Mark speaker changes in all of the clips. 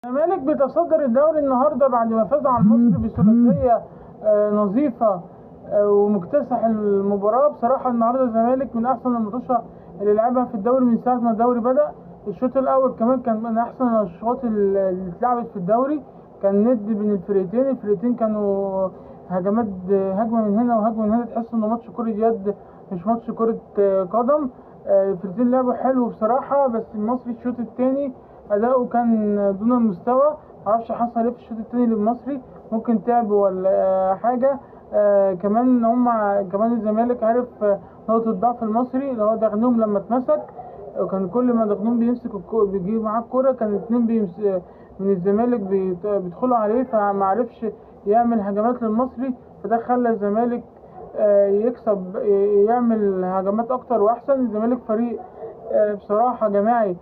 Speaker 1: الزمالك بيتصدر الدوري النهارده بعد ما فاز على المصري بثلاثيه نظيفه ومكتسح المباراه. بصراحه النهارده الزمالك من احسن الماتشات اللي لعبها في الدوري من ساعه ما الدوري بدأ. الشوط الاول كمان كان من احسن الاشواط اللي اتلعبت في الدوري، كان ند بين الفرقتين كانوا هجمات، هجمه من هنا وهجمه من هنا، تحس انه ماتش كره يد مش ماتش كره قدم. الفرقتين لعبوا حلو بصراحه، بس المصري الشوط الثاني اداؤه كان دون المستوى. معرفش حصل ايه في الشوط التاني للمصري، ممكن تعب ولا حاجه. كمان كمان الزمالك عرف نقطه ضعف المصري اللي هو دغنوم لما اتمسك، وكان كل ما دغنوم بيمسك بيجيب معاه الكوره كان اتنين من الزمالك بيدخلوا عليه، فمعرفش يعمل هجمات للمصري، فده خلى الزمالك يكسب، يعمل هجمات اكتر واحسن. الزمالك فريق بصراحه جماعي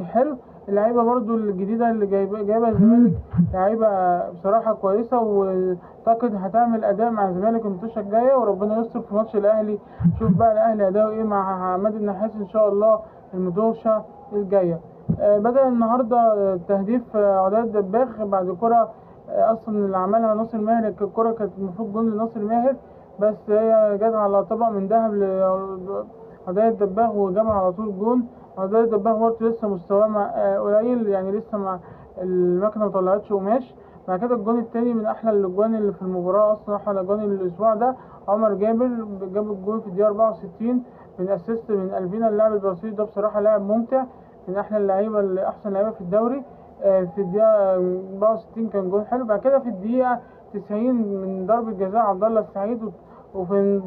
Speaker 1: حلو. اللعيبه برضو الجديده اللي جايبها الزمالك لعيبه بصراحه كويسه، واعتقد هتعمل اداء مع الزمالك الماتشة الجايه، وربنا يستر في ماتش الاهلي. شوف بقى الاهلي اداؤه ايه مع عماد النحاس ان شاء الله الماتشة الجايه. بدأ النهارده تهديف عداد الدباغ بعد كرة اصلا اللي عملها ناصر ماهر. الكرة كانت المفروض جون لناصر ماهر، بس هي جت على طبق من ذهب لعداد الدباغ وجابها على طول جون. عداد الدباغ برضه لسه مستواه قليل، يعني لسه مع المكنه مطلعتش قماش. بعد كده الجون التاني من احلى الاجوان اللي في المباراه، اصلا احلى اجوان الاسبوع ده عمر جابر جاب الجون في الدقيقه 64 من اسيست من الفينا. اللاعب البرازيلي ده بصراحه لاعب ممتع، من احلى اللعيبه اللي احسن لعيبه في الدوري. في الدقيقه 64 كان جون حلو. بعد كده في الدقيقه 90 من ضربه جزاء عبد الله السعيد، وفي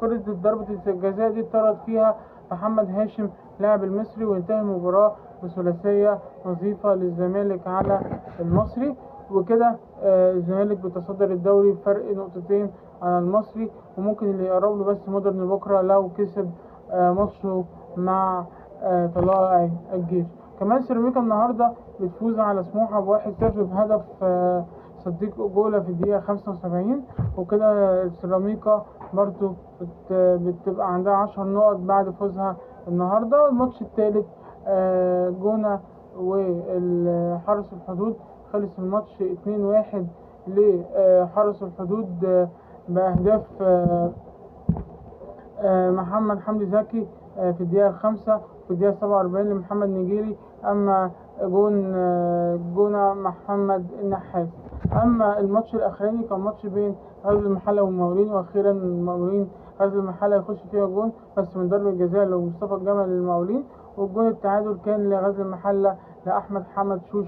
Speaker 1: كرة ضربة الجزاء دي اتطرد فيها محمد هاشم لاعب المصري، وانتهى المباراة بثلاثية نظيفة للزمالك على المصري. وكده الزمالك بيتصدر الدوري بفرق نقطتين على المصري، وممكن اللي يقرب له بس مودرن بكرة لو كسب ماتشه مع طلائع الجيش. كمان سيراميكا النهاردة بتفوز على سموحة ب1-0 بهدف صديق جولة في الدقيقة 75. وكده سيراميكا برضو بتبقى عندها 10 نقط بعد فوزها النهاردة. الماتش الثالث جونة وحرس الحدود، خلص الماتش 2-1 لحرس الحدود بأهداف محمد حمدي زكي في الدقيقة 5 في الدقيقة 47 لمحمد نجيري، أما جونة محمد النحاس. أما الماتش الأخراني كان ماتش بين غزل المحلة والمقاولين، وأخيرا المقاولين غزل المحلة يخش فيها جون بس من ضربة جزاء لمصطفى الجمل للمقاولين، والجون التعادل كان لغزل المحلة لأحمد حمد شوش.